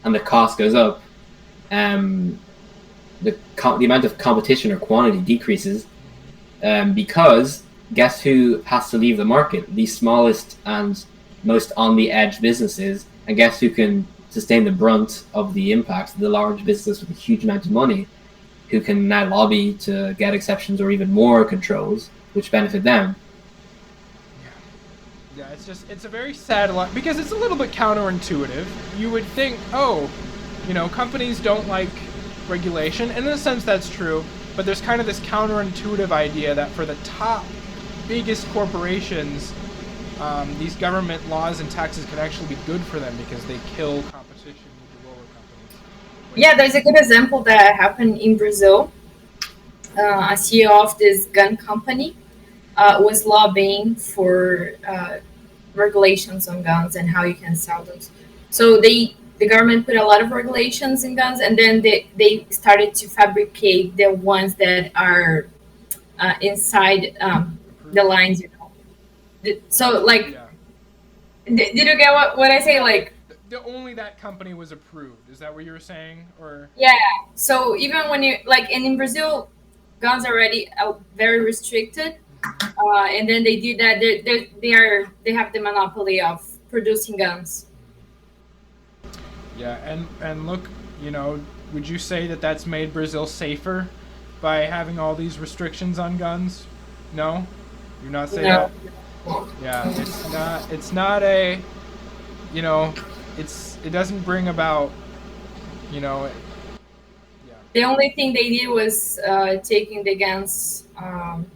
and the cost goes up, the amount of competition or quantity decreases, because guess who has to leave the market? The smallest and most on the edge businesses, and guess who can sustain the brunt of the impact? The large business with a huge amount of money, who can now lobby to get exceptions or even more controls, which benefit them. Yeah, it's a very sad lie, because it's a little bit counterintuitive. You would think, oh, you know, companies don't like regulation, and in a sense that's true, but there's kind of this counterintuitive idea that for the top, biggest corporations, these government laws and taxes can actually be good for them because they kill competition with the lower companies. Yeah, there's a good example that happened in Brazil. A CEO of this gun company was lobbying for regulations on guns and how you can sell those. So the government put a lot of regulations in guns, and then they started to fabricate the ones that are inside the lines, you know. So, like, Yeah. did you get what I say? Like, Only that company was approved. Is that what you were saying? Or yeah. So even when you, like, and in Brazil, guns are already very restricted, and then they did that. They have the monopoly of producing guns. yeah, and look, you know, would you say that that's made Brazil safer by having all these restrictions on guns? No, you're not saying No. that. Yeah, it's not a, you know, it doesn't bring about, you know, yeah. The only thing they did was taking the guns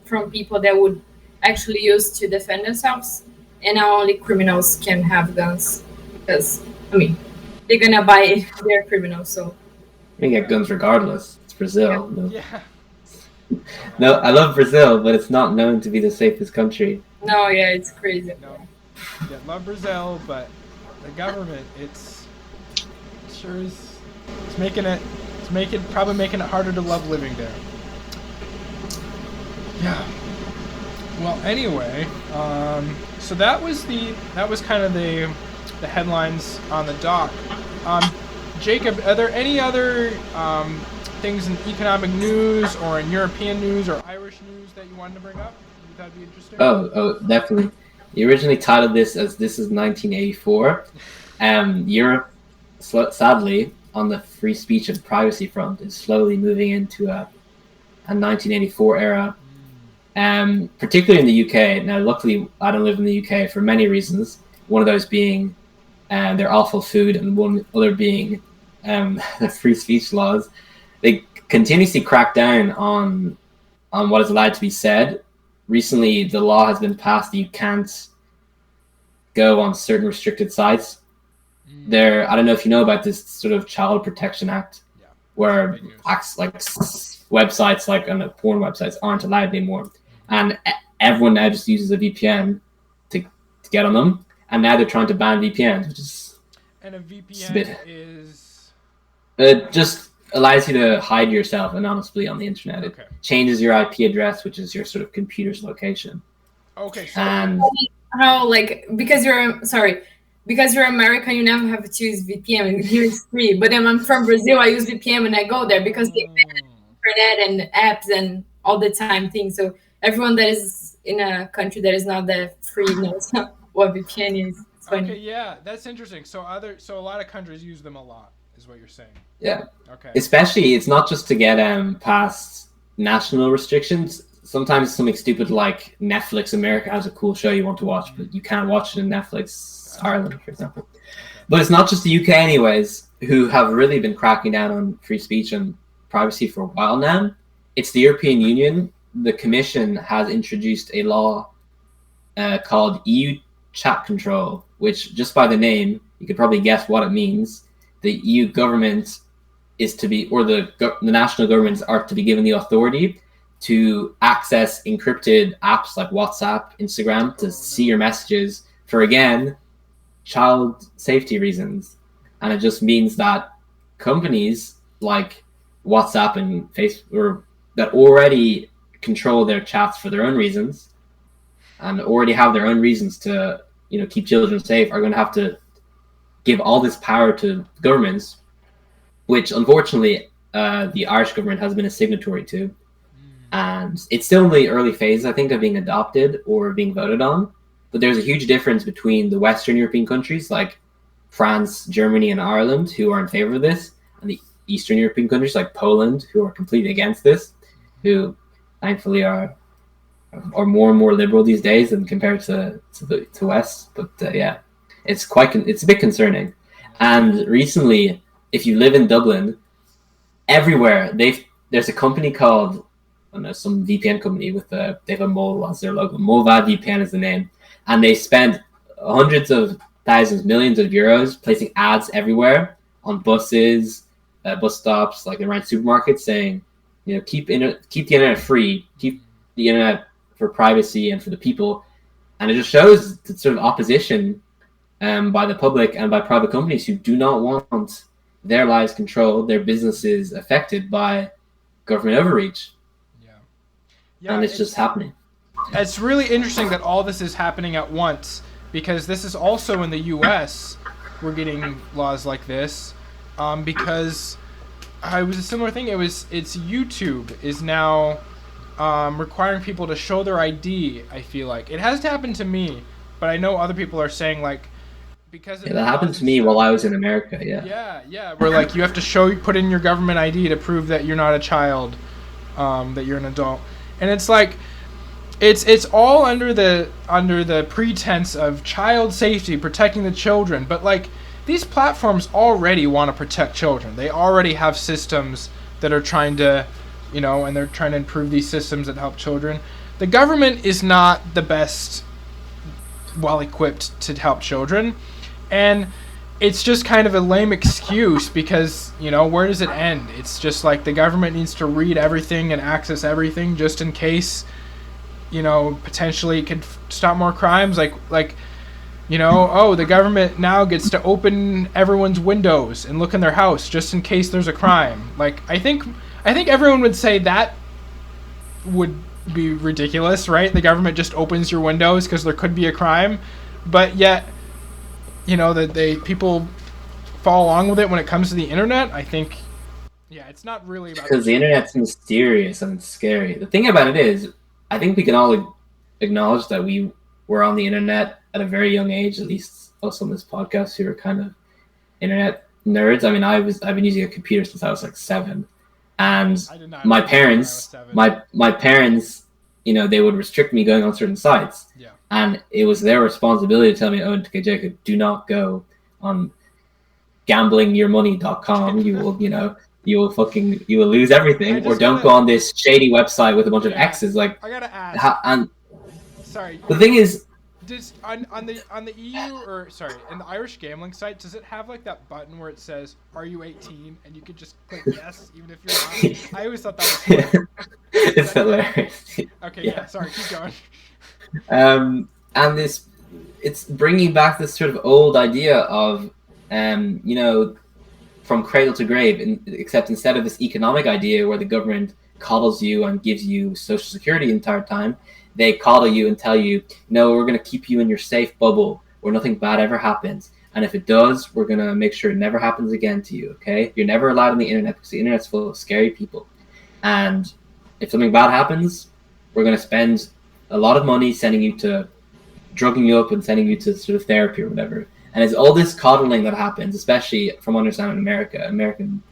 from people that would actually use to defend themselves, and now only criminals can have guns because, I mean, they're gonna buy it. They're criminals, so You get guns regardless. It's Brazil. No. Yeah. No, I love Brazil, but it's not known to be the safest country. no, yeah, it's crazy. No. Yeah, love Brazil, but the government, it sure is, probably making it harder to love living there. Yeah. Well, anyway, so that was kind of the headlines on the doc. Jacob, are there any other things in economic news or in European news or Irish news that you wanted to bring up? You thought would be interesting? Oh, definitely. You originally titled this as "This is 1984." Europe, sadly, on the free speech and privacy front, is slowly moving into a 1984 era. Particularly in the UK. Now, luckily, I don't live in the UK for many reasons. One of those being their awful food, and one other being the free speech laws. They continuously crack down on what is allowed to be said. Recently, the law has been passed that you can't go on certain restricted sites. I don't know if you know about this sort of Child Protection Act, where acts like websites, like porn websites, aren't allowed anymore, and everyone now just uses a VPN to get on them. And now they're trying to ban VPNs, which is and a VPN is It just allows you to hide yourself anonymously on the internet. It Okay. changes your IP address, which is your sort of computer's location. Okay. So And How like because you're American, you never have to use VPN. And here it's free. But then I'm from Brazil, I use VPN when I go there because they internet and apps and all the time things. So everyone that is in a country that is not that free knows what VPN is. It's funny. Okay, yeah, that's interesting. So a lot of countries use them a lot, is what you're saying. yeah, Okay. especially it's not just to get past national restrictions. Sometimes something stupid like Netflix America has a cool show you want to watch, but you can't watch it in Netflix Ireland, for example. But it's not just the UK, anyways, who have really been cracking down on free speech and privacy for a while now. It's the European Union. The Commission has introduced a law called EU Chat Control, which just by the name, you could probably guess what it means. The EU government is to be, or the national governments are to be given the authority to access encrypted apps like WhatsApp, Instagram, to see your messages for, again, child safety reasons. And it just means that companies like WhatsApp and Facebook, or that already control their chats for their own reasons and already have their own reasons to, keep children safe, are going to have to give all this power to governments, which unfortunately the Irish government has been a signatory to. And it's still in the early phase, I think, of being adopted or being voted on. But there's a huge difference between the Western European countries like France, Germany, and Ireland, who are in favor of this, and the Eastern European countries like Poland, who are completely against this, who thankfully are more and more liberal these days than compared to West. But yeah, it's a bit concerning. And recently, if you live in Dublin, everywhere there's a company called, I don't know, some VPN company they have a mole as their logo. Movad VPN is the name, and they spend hundreds of thousands, millions of euros placing ads everywhere on buses, bus stops, like around supermarkets, saying, keep the internet free, keep the internet for privacy and for the people. And it just shows the sort of opposition by the public and by private companies who do not want their lives controlled, their businesses affected by government overreach. Yeah, and it's just happening. It's really interesting that all this is happening at once, because this is also in the U.S. We're getting laws like this, because it was a similar thing. It's YouTube is now requiring people to show their ID. I feel like it hasn't happened to me, but I know other people are saying like because that happened to me while I was in America. Yeah. Where like you have to put in your government ID to prove that you're not a child, that you're an adult. And it's like, it's all under the pretense of child safety, protecting the children. But like, these platforms already want to protect children. They already have systems that are trying to, and they're trying to improve these systems that help children. The government is not the best, well-equipped to help children. And it's just kind of a lame excuse because, where does it end? It's just like the government needs to read everything and access everything just in case, potentially it could stop more crimes. The government now gets to open everyone's windows and look in their house just in case there's a crime. Like, I think everyone would say that would be ridiculous, right? The government just opens your windows because there could be a crime, but yet, that people follow along with it when it comes to the internet. I think, it's not really about because the internet's mysterious and scary. The thing about it is, I think we can all acknowledge that we were on the internet at a very young age. At least us on this podcast, who are kind of internet nerds. I mean, I've been using a computer since I was like 7, and my parents, my parents, they would restrict me going on certain sites. Yeah. And it was their responsibility to tell me, okay, Jacob, do not go on gamblingyourmoney.com. You will lose everything. Or don't go on this shady website with a bunch of X's. Like, I gotta ask. Sorry. The thing is, on the EU or in the Irish gambling site, does it have like that button where it says, "Are you 18?" and you could just click yes even if you're not? I always thought that was funny. It's hilarious. Okay, yeah. Sorry, keep going. And it's bringing back this sort of old idea of, from cradle to grave, except instead of this economic idea where the government coddles you and gives you social security the entire time, they coddle you and tell you, no, we're going to keep you in your safe bubble where nothing bad ever happens. And if it does, we're going to make sure it never happens again to you, okay? You're never allowed on the internet because the internet's full of scary people. And if something bad happens, we're going to spend a lot of money drugging you up and sending you to sort of therapy or whatever. And it's all this coddling that happens, especially from understanding America. American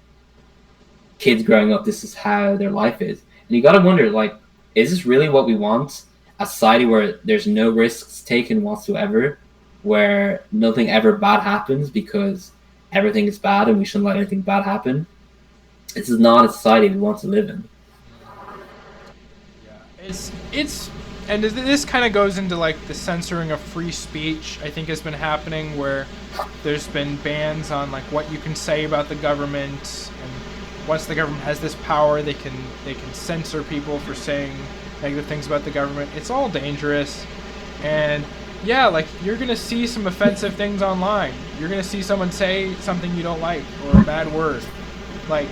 kids growing up, this is how their life is. And you got to wonder, like, is this really what we want? A society where there's no risks taken whatsoever, where nothing ever bad happens because everything is bad and we shouldn't let anything bad happen? This is not a society we want to live in. Yeah, and this kind of goes into like the censoring of free speech, I think, has been happening, where there's been bans on like what you can say about the government, and once the government has this power, they can censor people for saying negative things about the government. It's all dangerous. And yeah, like, you're gonna see some offensive things online. You're gonna see someone say something you don't like, or a bad word. Like,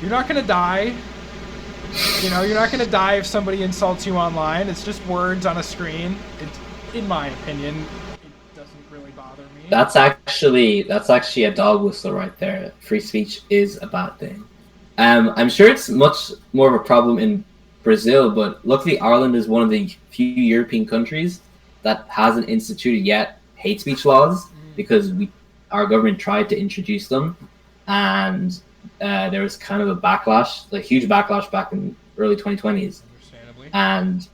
you're not gonna die. You know, you're not gonna die if somebody insults you online. It's just words on a screen. In my opinion, it doesn't really bother me. That's actually a dog whistle right there. Free speech is a bad thing. I'm sure it's much more of a problem in Brazil, but luckily Ireland is one of the few European countries that hasn't instituted yet hate speech laws, because our government tried to introduce them, and there was kind of a backlash, a huge backlash back in early 2020s. Understandably. And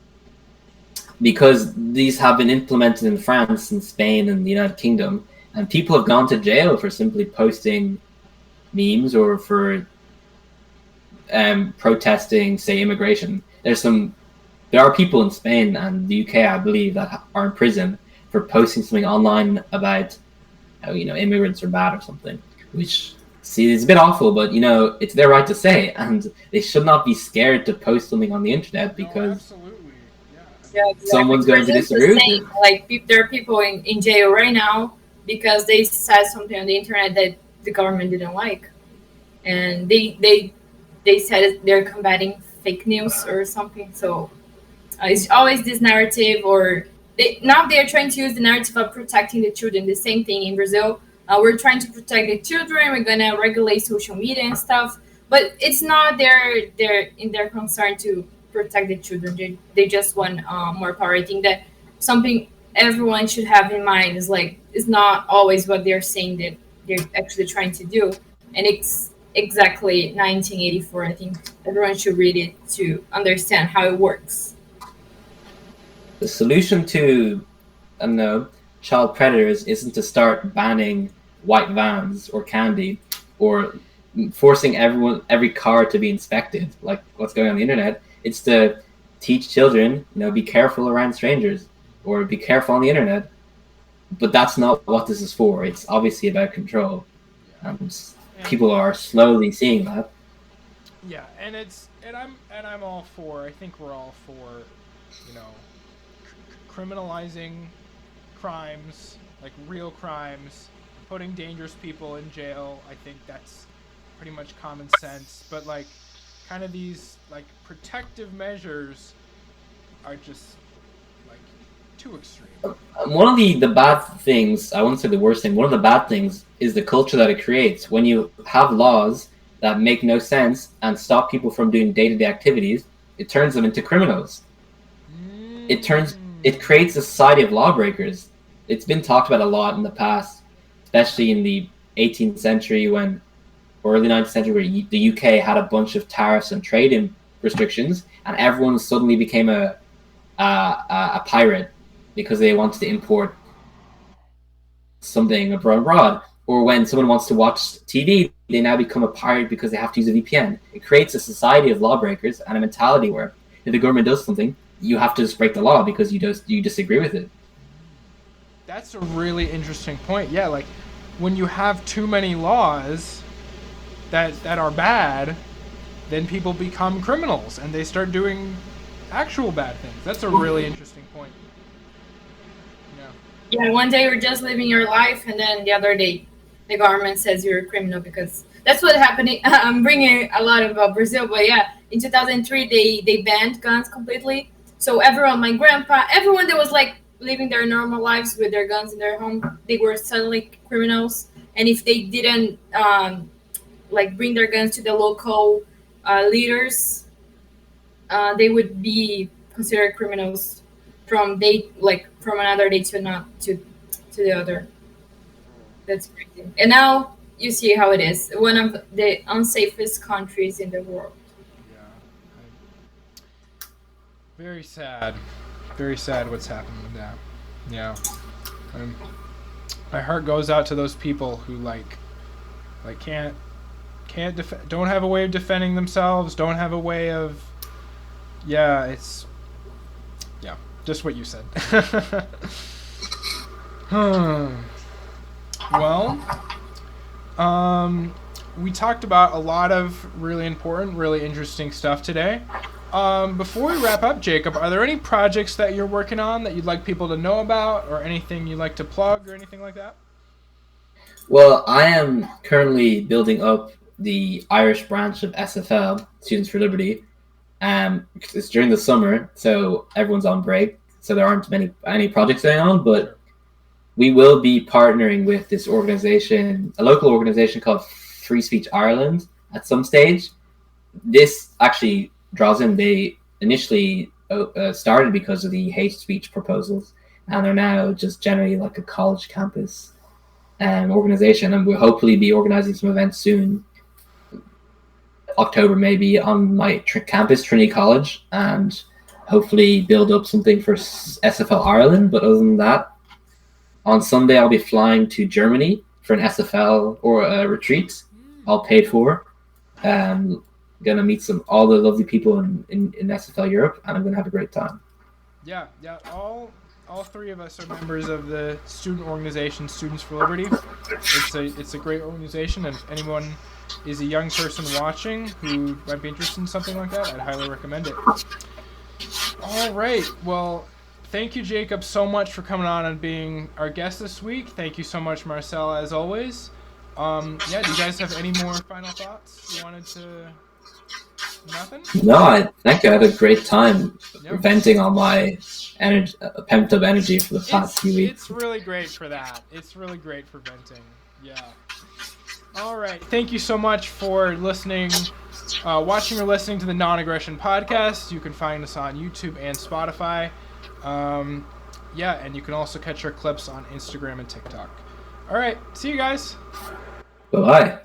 because these have been implemented in France and Spain and the United Kingdom, and people have gone to jail for simply posting memes or for protesting, say, immigration. There are people in Spain and the UK, I believe, that are in prison for posting something online about how, immigrants are bad or something, which, see, it's a bit awful, but, it's their right to say, and they should not be scared to post something on the internet because absolutely. Yeah, exactly. someone's going to disagree with it. Like, there are people in jail right now because they said something on the internet that the government didn't like, and they said they're combating fake news or something. So it's always this narrative, or now they're trying to use the narrative of protecting the children. The same thing in Brazil. We're trying to protect the children. We're gonna regulate social media and stuff, but it's not their concern to protect the children. They just want more power. I think that something everyone should have in mind is, like, it's not always what they're saying that they're actually trying to do, and it's exactly 1984. I think everyone should read it to understand how it works. The solution to, child predators isn't to start banning white vans or candy, or forcing every car to be inspected, like what's going on the internet. It's to teach children, be careful around strangers, or be careful on the internet. But that's not what this is for. It's obviously about control. People are slowly seeing that. Yeah, and I'm all for. I think we're all for, criminalizing crimes, like real crimes, putting dangerous people in jail. I think that's pretty much common sense. But like, kind of these like protective measures are just like too extreme. One of the bad things, I wouldn't say the worst thing, one of the bad things is the culture that it creates. When you have laws that make no sense and stop people from doing day-to-day activities, it turns them into criminals. It creates a society of lawbreakers. It's been talked about a lot in the past, especially in the 18th century or early 19th century, where the UK had a bunch of tariffs and trade restrictions, and everyone suddenly became a pirate because they wanted to import something abroad. Or when someone wants to watch TV, they now become a pirate because they have to use a VPN. It creates a society of lawbreakers and a mentality where if the government does something, you have to just break the law because you disagree with it. That's a really interesting point. Yeah, like when you have too many laws that are bad, then people become criminals and they start doing actual bad things. That's a really interesting point. Yeah, one day you're just living your life, and then the other day the government says you're a criminal, because that's what happened. I'm bringing a lot about Brazil, but yeah, in 2003 they banned guns completely. So everyone, my grandpa, everyone that was like living their normal lives with their guns in their home, they were suddenly criminals. And if they didn't like bring their guns to the local leaders, they would be considered criminals from another day to not to the other. That's crazy. And now you see how it is. One of the unsafest countries in the world. Yeah. Very sad. Very sad what's happening with that. Yeah. Um, my heart goes out to those people who can't don't have a way of defending themselves, don't have a way of, yeah, it's, yeah, just what you said. Well, we talked about a lot of really important, really interesting stuff today. Before we wrap up, Jacob, are there any projects that you're working on that you'd like people to know about, or anything you'd like to plug, or anything like that? Well, I am currently building up the Irish branch of SFL, Students for Liberty. It's during the summer, so everyone's on break, so there aren't any projects going on, but we will be partnering with this organization, a local organization called Free Speech Ireland, at some stage. This actually draws in. They initially started because of the hate speech proposals, and are now just generally like a college campus organization, and we'll hopefully be organizing some events soon, October maybe, on my campus, Trinity College, and hopefully build up something for SFL Ireland. But other than that, on Sunday I'll be flying to Germany for an SFL or a retreat, all paid for. Gonna meet all the lovely people in SFL Europe, and I'm gonna have a great time. Yeah, all three of us are members of the student organization Students for Liberty. It's a great organization, and if anyone is a young person watching who might be interested in something like that, I'd highly recommend it. All right, well, thank you, Jacob, so much for coming on and being our guest this week. Thank you so much, Marcel, as always. Do you guys have any more final thoughts you wanted to... Nothing? No, I think I had a great time venting on my pent up energy for the past few weeks. It's really great for that. It's really great for venting. Yeah. All right. Thank you so much for listening, watching or listening to the Non-Aggression Podcast. You can find us on YouTube and Spotify. And you can also catch our clips on Instagram and TikTok. All right. See you guys. Bye-bye.